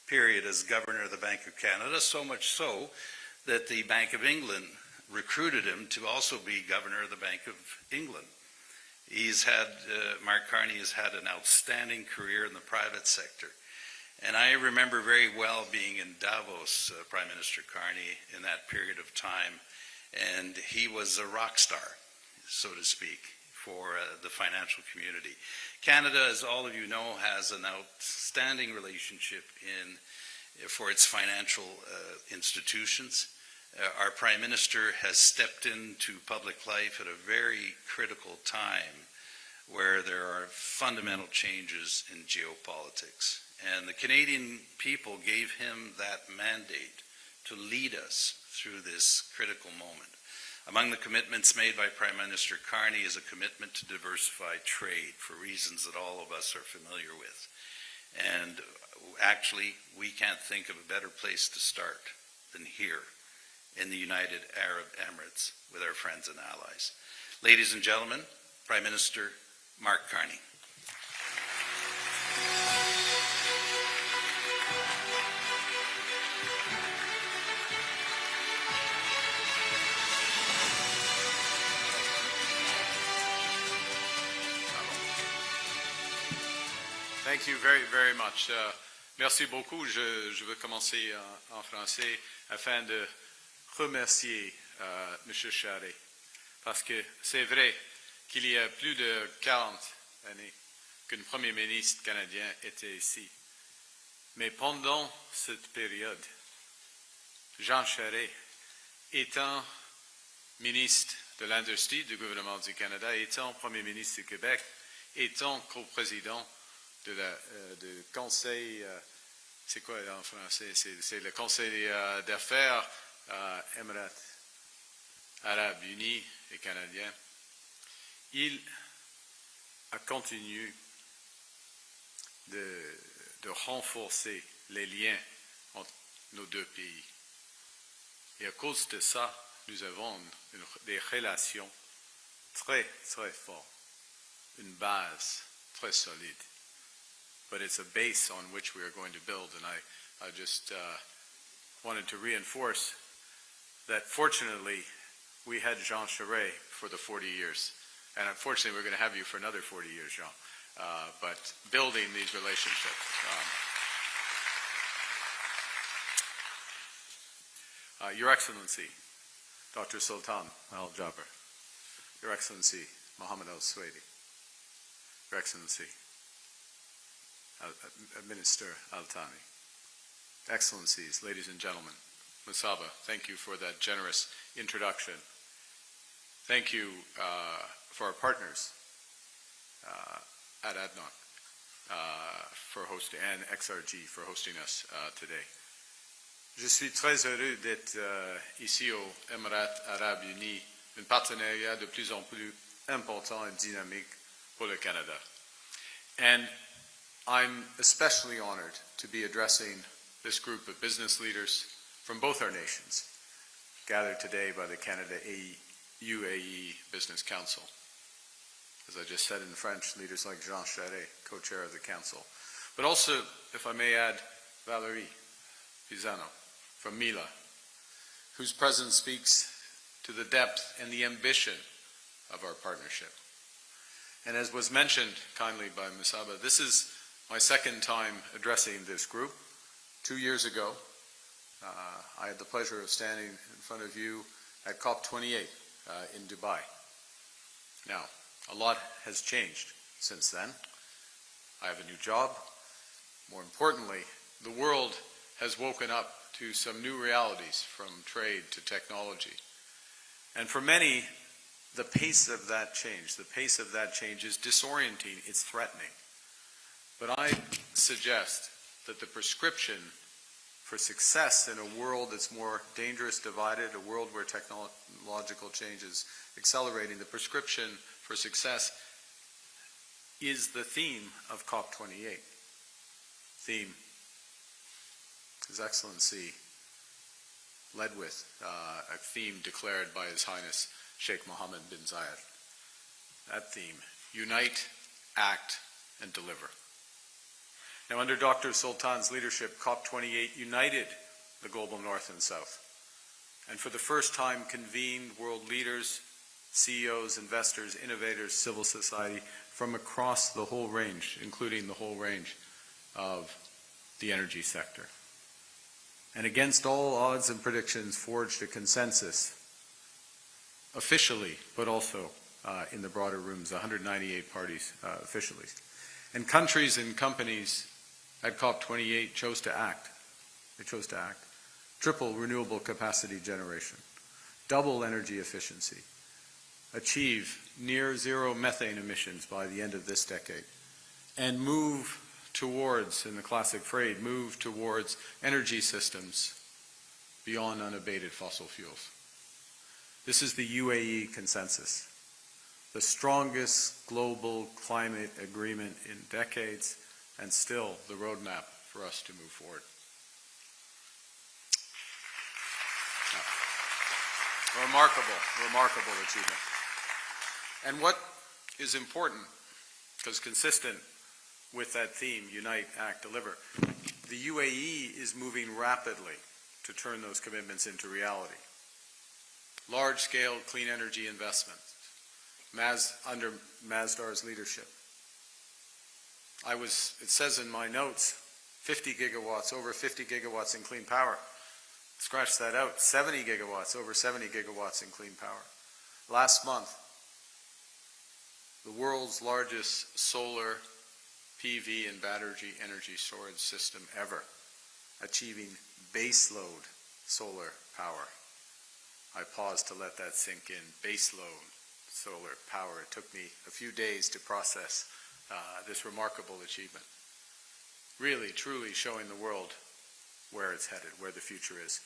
period as Governor of the Bank of Canada, so much so that the Bank of England recruited him to also be Governor of the Bank of England. Mark Carney has had an outstanding career in the private sector. And I remember very well being in Davos, Prime Minister Carney, in that period of time, and he was a rock star, so to speak, for the financial community. Canada, as all of you know, has an outstanding relationship for its financial institutions. Our Prime Minister has stepped into public life at a very critical time where there are fundamental changes in geopolitics. And the Canadian people gave him that mandate to lead us through this critical moment. Among the commitments made by Prime Minister Carney is a commitment to diversify trade for reasons that all of us are familiar with. And actually, we can't think of a better place to start than here in the United Arab Emirates with our friends and allies. Ladies and gentlemen, Prime Minister Mark Carney. Thank you very, very much. Merci beaucoup. Je veux commencer en français afin de remercier M. Charest, parce que c'est vrai qu'il y a plus de 40 années qu'un Premier ministre canadien était ici. Mais pendant cette période, Jean Charest, étant ministre de l'Industrie du gouvernement du Canada, étant Premier ministre du Québec, étant coprésident du Conseil, c'est quoi en français? C'est le Conseil d'affaires Émirats Arabes Unis et Canadiens. Il a continué de renforcer les liens entre nos deux pays. Et à cause de ça, nous avons des relations très, très fortes, une base très solide. But it's a base on which we are going to build, and I just wanted to reinforce that fortunately we had Jean Charest for the 40 years, and unfortunately we're going to have you for another 40 years, Jean, but building these relationships. Your Excellency, Dr. Sultan Al Jaber, Your Excellency, Mohammed Al Swedi, Your Excellency, Minister Al-Thani, Excellencies, ladies and gentlemen, Musaba, thank you for that generous introduction. Thank you for our partners at ADNOC for hosting, and XRG for hosting us today. Je suis très heureux d'être ici aux Émirats Arabes Unis, un partenariat de plus en plus important et dynamique pour le Canada. And I'm especially honored to be addressing this group of business leaders from both our nations, gathered today by the Canada-UAE Business Council. As I just said in French, leaders like Jean Charest, co-chair of the council. But also, if I may add, Valérie Pisano from Mila, whose presence speaks to the depth and the ambition of our partnership. And as was mentioned kindly by Musaba, this is my second time addressing this group. 2 years ago, I had the pleasure of standing in front of you at COP28 in Dubai. Now, a lot has changed since then. I have a new job. More importantly, the world has woken up to some new realities, from trade to technology. And for many, the pace of that change is disorienting, it's threatening. But I suggest that the prescription for success in a world that's more dangerous, divided, a world where technological change is accelerating, the prescription for success is the theme of COP28. Theme His Excellency led with, a theme declared by His Highness Sheikh Mohammed bin Zayed. That theme, unite, act, and deliver. Now, under Dr. Sultan's leadership, COP28 united the global North and South, and for the first time convened world leaders, CEOs, investors, innovators, civil society from across the whole range, including the whole range of the energy sector. And against all odds and predictions, forged a consensus, officially, but also in the broader rooms, 198 parties officially. And countries and companies at COP28 chose to act. They chose to act. Triple renewable capacity generation, double energy efficiency, achieve near zero methane emissions by the end of this decade, and move towards, in the classic phrase, move towards energy systems beyond unabated fossil fuels. This is the UAE consensus, the strongest global climate agreement in decades, and still the roadmap for us to move forward. Remarkable achievement. And what is important, because consistent with that theme, Unite, Act, Deliver, the UAE is moving rapidly to turn those commitments into reality. Large-scale clean energy investments, under Masdar's leadership. It says in my notes, 50 gigawatts, over 50 gigawatts in clean power. Scratch that out, 70 gigawatts, over 70 gigawatts in clean power. Last month, the world's largest solar, PV, and battery energy storage system ever, achieving baseload solar power. I paused to let that sink in. Baseload solar power. It took me a few days to process this remarkable achievement. Really, truly showing the world where it's headed, where the future is.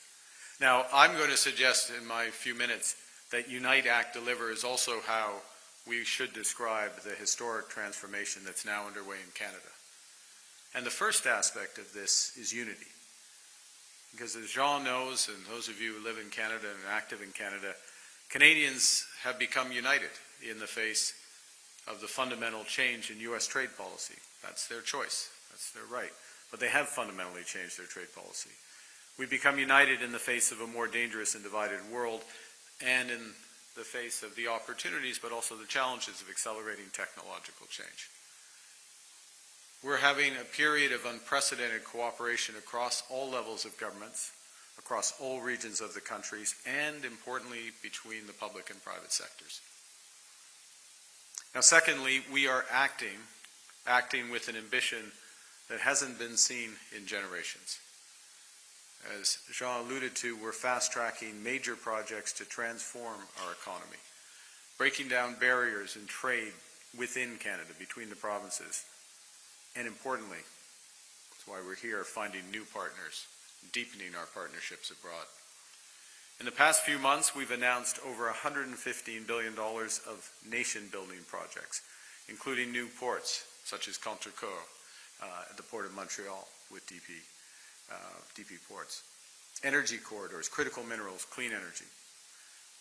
Now, I'm going to suggest in my few minutes that Unite, Act, Deliver is also how we should describe the historic transformation that's now underway in Canada. And the first aspect of this is unity. Because as Jean knows, and those of you who live in Canada and are active in Canada, Canadians have become united in the face of the fundamental change in U.S. trade policy. That's their choice. That's their right. But they have fundamentally changed their trade policy. We've become united in the face of a more dangerous and divided world, and in the face of the opportunities, but also the challenges of accelerating technological change. We're having a period of unprecedented cooperation across all levels of governments, across all regions of the countries, and importantly, between the public and private sectors. Now, secondly, we are acting with an ambition that hasn't been seen in generations. As Jean alluded to, we're fast-tracking major projects to transform our economy, breaking down barriers in trade within Canada, between the provinces, and importantly, that's why we're here, finding new partners, deepening our partnerships abroad. In the past few months, we've announced over $115 billion of nation-building projects, including new ports, such as Contrecoeur at the Port of Montreal with DP Ports. Energy corridors, critical minerals, clean energy.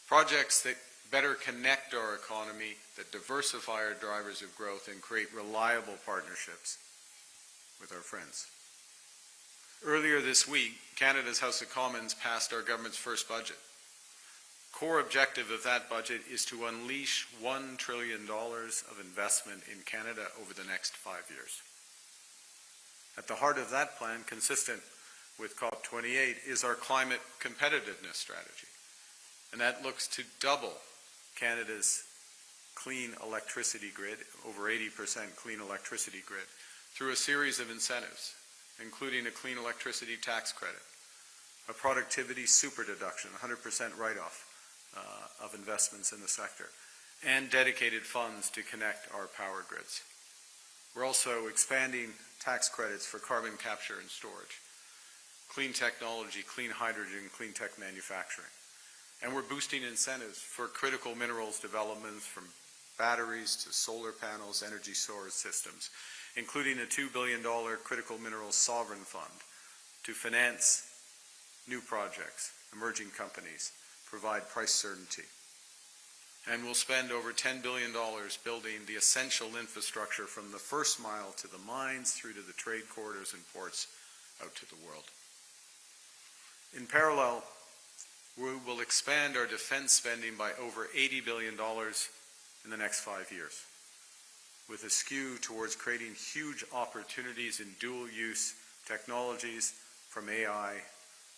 Projects that better connect our economy, that diversify our drivers of growth, and create reliable partnerships with our friends. Earlier this week, Canada's House of Commons passed our government's first budget. Core objective of that budget is to unleash $1 trillion of investment in Canada over the next 5 years. At the heart of that plan, consistent with COP28, is our climate competitiveness strategy. And that looks to double Canada's clean electricity grid, over 80% clean electricity grid, through a series of incentives, including a clean electricity tax credit, a productivity super deduction, 100% write-off of investments in the sector, and dedicated funds to connect our power grids. We're also expanding tax credits for carbon capture and storage, clean technology, clean hydrogen, clean tech manufacturing. And we're boosting incentives for critical minerals developments, from batteries to solar panels, energy storage systems, including a $2 billion critical minerals sovereign fund to finance new projects, emerging companies, provide price certainty. And we'll spend over $10 billion building the essential infrastructure from the first mile to the mines through to the trade corridors and ports out to the world. In parallel, we will expand our defense spending by over $80 billion in the next 5 years, with a skew towards creating huge opportunities in dual-use technologies from AI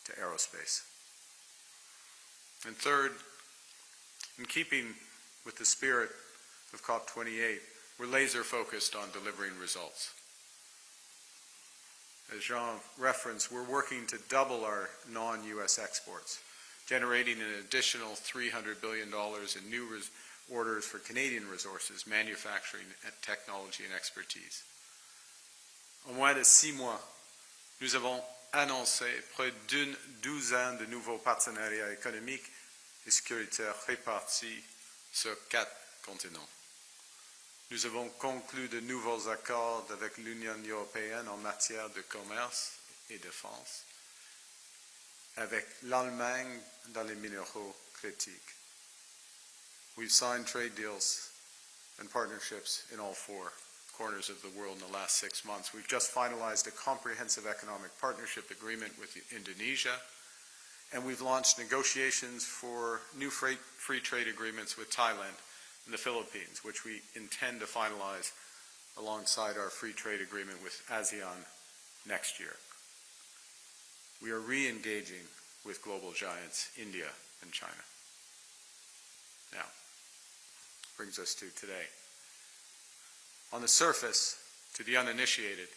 to aerospace. And third, in keeping with the spirit of COP28, we're laser-focused on delivering results. As Jean referenced, we're working to double our non-US exports, generating an additional $300 billion in new orders for Canadian resources, manufacturing, technology and expertise. En moins de 6 mois, nous avons annoncé près d'une douzaine de nouveaux partenariats économiques et sécuritaires répartis sur 4 continents. Nous avons conclu de nouveaux accords avec l'Union européenne en matière de commerce et défense, avec l'Allemagne dans les minéraux critiques. We've signed trade deals and partnerships in all 4 corners of the world in the last 6 months. We've just finalized a comprehensive economic partnership agreement with Indonesia, and we've launched negotiations for new free trade agreements with Thailand and the Philippines, which we intend to finalize alongside our free trade agreement with ASEAN next year. We are re-engaging with global giants, India and China. Now, brings us to today. On the surface, to the uninitiated,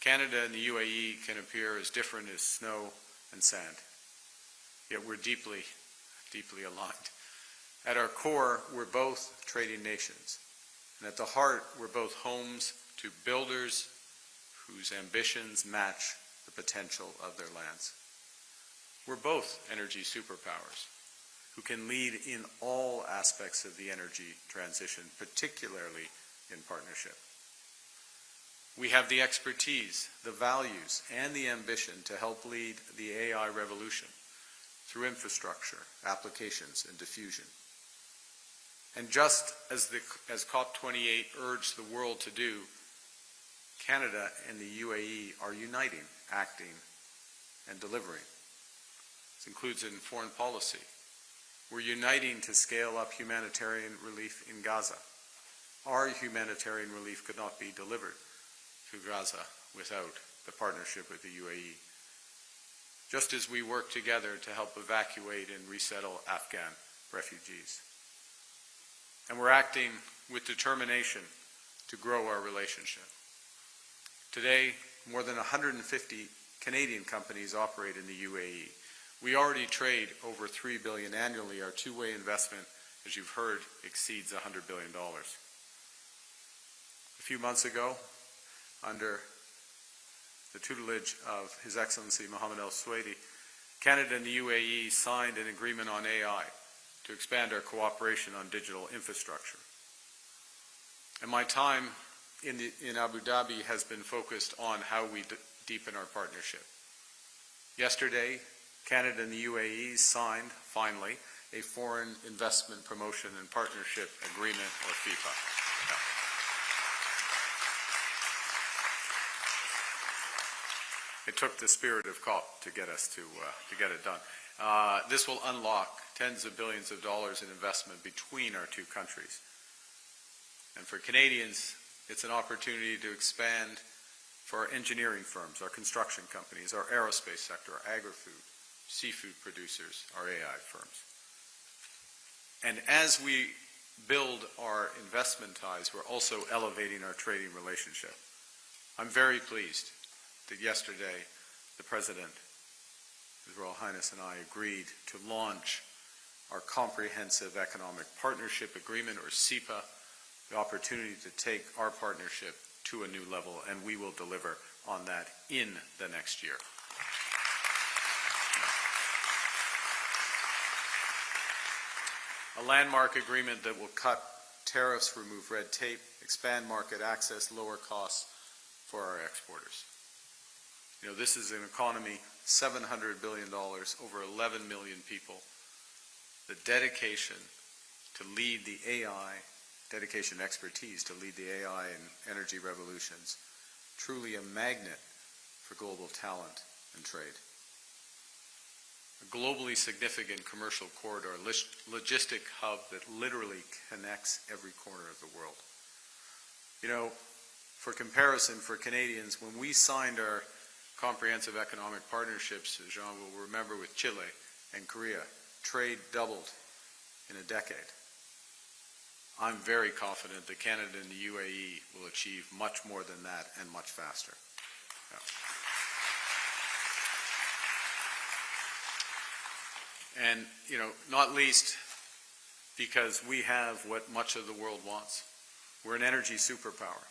Canada and the UAE can appear as different as snow and sand. Yet we're deeply, deeply aligned. At our core, we're both trading nations. And at the heart, we're both homes to builders whose ambitions match the potential of their lands. We're both energy superpowers who can lead in all aspects of the energy transition, particularly in partnership. We have the expertise, the values, and the ambition to help lead the AI revolution through infrastructure, applications, and diffusion. And just as COP28 urged the world to do, Canada and the UAE are uniting, acting, and delivering. This includes in foreign policy. We're uniting to scale up humanitarian relief in Gaza. Our humanitarian relief could not be delivered to Gaza without the partnership with the UAE. Just as we work together to help evacuate and resettle Afghan refugees. And we're acting with determination to grow our relationship. Today, more than 150 Canadian companies operate in the UAE. We already trade over $3 billion annually. Our two-way investment, as you've heard, exceeds $100 billion. A few months ago, under the tutelage of His Excellency Mohammed Al Suwaidi, Canada and the UAE signed an agreement on AI to expand our cooperation on digital infrastructure. And my time in Abu Dhabi has been focused on how we deepen our partnership. Yesterday, Canada and the UAE signed, finally, a Foreign Investment Promotion and Partnership Agreement, or FIPA. It took the spirit of COP to get us to get it done. This will unlock tens of billions of dollars in investment between our two countries. And for Canadians, it's an opportunity to expand for our engineering firms, our construction companies, our aerospace sector, our agri-food, seafood producers, our AI firms. And as we build our investment ties, we're also elevating our trading relationship. I'm very pleased that yesterday the President, His Royal Highness, and I agreed to launch our Comprehensive Economic Partnership Agreement, or CEPA, the opportunity to take our partnership to a new level, and we will deliver on that in the next year. A landmark agreement that will cut tariffs, remove red tape, expand market access, lower costs for our exporters. You know, this is an economy, $700 billion, over 11 million people. The dedication to lead the AI, dedication and expertise to lead the AI and energy revolutions, truly a magnet for global talent and trade. A globally significant commercial corridor, logistic hub that literally connects every corner of the world. You know, for comparison, for Canadians, when we signed our comprehensive economic partnerships, Jean will remember, with Chile and Korea, trade doubled in a decade. I'm very confident that Canada and the UAE will achieve much more than that and much faster. Yeah. And, you know, not least because we have what much of the world wants. We're an energy superpower.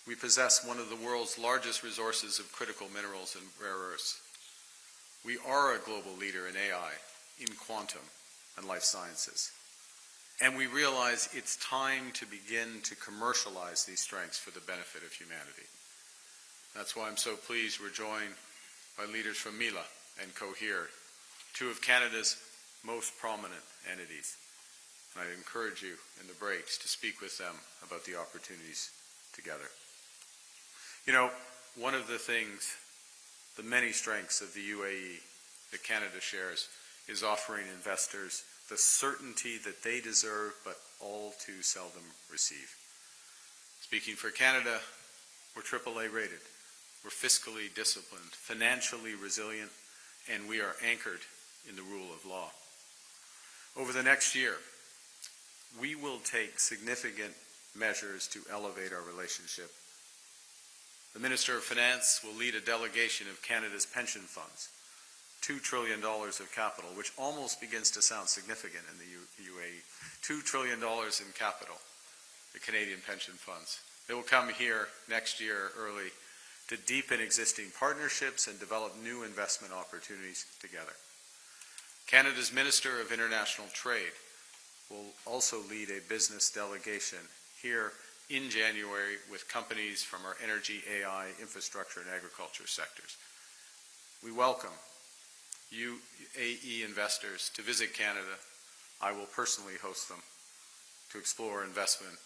We possess one of the world's largest resources of critical minerals and rare earths. We are a global leader in AI, in quantum, and life sciences. And we realize it's time to begin to commercialize these strengths for the benefit of humanity. That's why I'm so pleased we're joined by leaders from Mila and Cohere, two of Canada's most prominent entities. And I encourage you in the breaks to speak with them about the opportunities together. You know, one of the things, the many strengths of the UAE that Canada shares is offering investors the certainty that they deserve but all too seldom receive. Speaking for Canada, we're AAA rated. We're fiscally disciplined, financially resilient, and we are anchored in the rule of law. Over the next year, we will take significant measures to elevate our relationship. The Minister of Finance will lead a delegation of Canada's pension funds, $2 trillion of capital, which almost begins to sound significant in the UAE. $2 trillion in capital, the Canadian pension funds. They will come here next year early to deepen existing partnerships and develop new investment opportunities together. Canada's Minister of International Trade will also lead a business delegation here in January with companies from our energy, AI, infrastructure, and agriculture sectors. We welcome UAE investors to visit Canada. I will personally host them to explore investment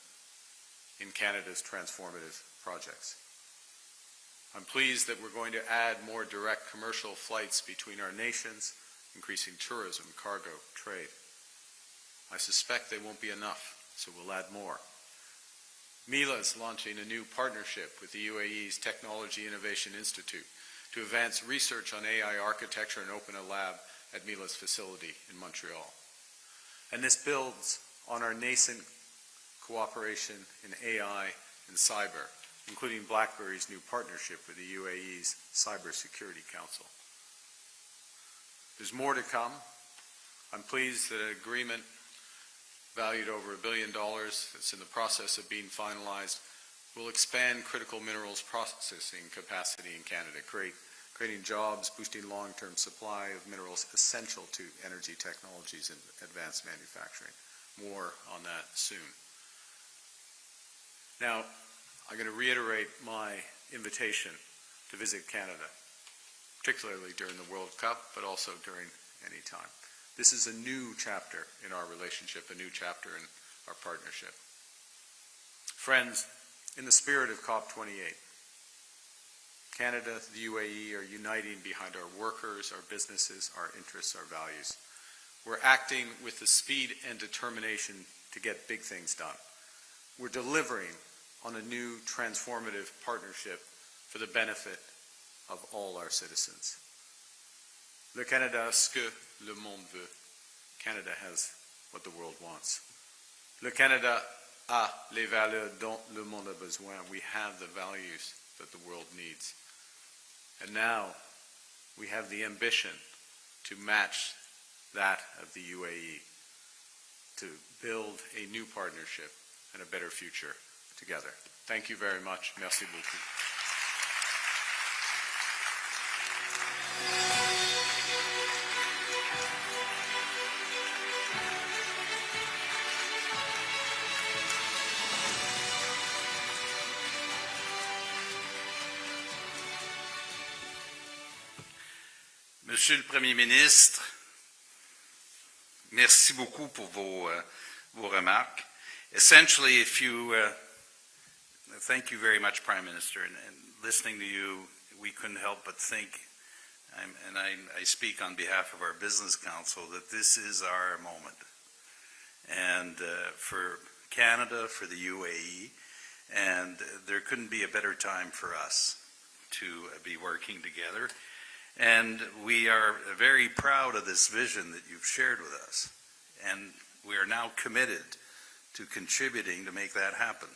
in Canada's transformative projects. I'm pleased that we're going to add more direct commercial flights between our nations, increasing tourism, cargo, trade. I suspect they won't be enough, so we'll add more. Mila is launching a new partnership with the UAE's Technology Innovation Institute to advance research on AI architecture and open a lab at Mila's facility in Montreal. And this builds on our nascent cooperation in AI and cyber, including BlackBerry's new partnership with the UAE's Cybersecurity Council. There's more to come. I'm pleased that an agreement valued over $1 billion that's in the process of being finalized will expand critical minerals processing capacity in Canada, creating jobs, boosting long-term supply of minerals essential to energy technologies and advanced manufacturing. More on that soon. Now, I'm going to reiterate my invitation to visit Canada, particularly during the World Cup, but also during any time. This is a new chapter in our relationship, a new chapter in our partnership. Friends, in the spirit of COP28, Canada, the UAE are uniting behind our workers, our businesses, our interests, our values. We're acting with the speed and determination to get big things done. We're delivering on a new transformative partnership for the benefit of all our citizens. Le Canada a ce que le monde veut. Canada has what the world wants. Le Canada a les valeurs dont le monde a besoin. We have the values that the world needs. And now we have the ambition to match that of the UAE, to build a new partnership and a better future together. Thank you very much. Merci beaucoup. Monsieur le Premier ministre, merci beaucoup pour vos remarques. Essentially, if you, thank you very much, Prime Minister, and listening to you, we couldn't help but think, and I speak on behalf of our Business Council, that this is our moment. And for Canada, for the UAE, and there couldn't be a better time for us to be working together. And we are very proud of this vision that you've shared with us. And we are now committed to contributing to make that happen.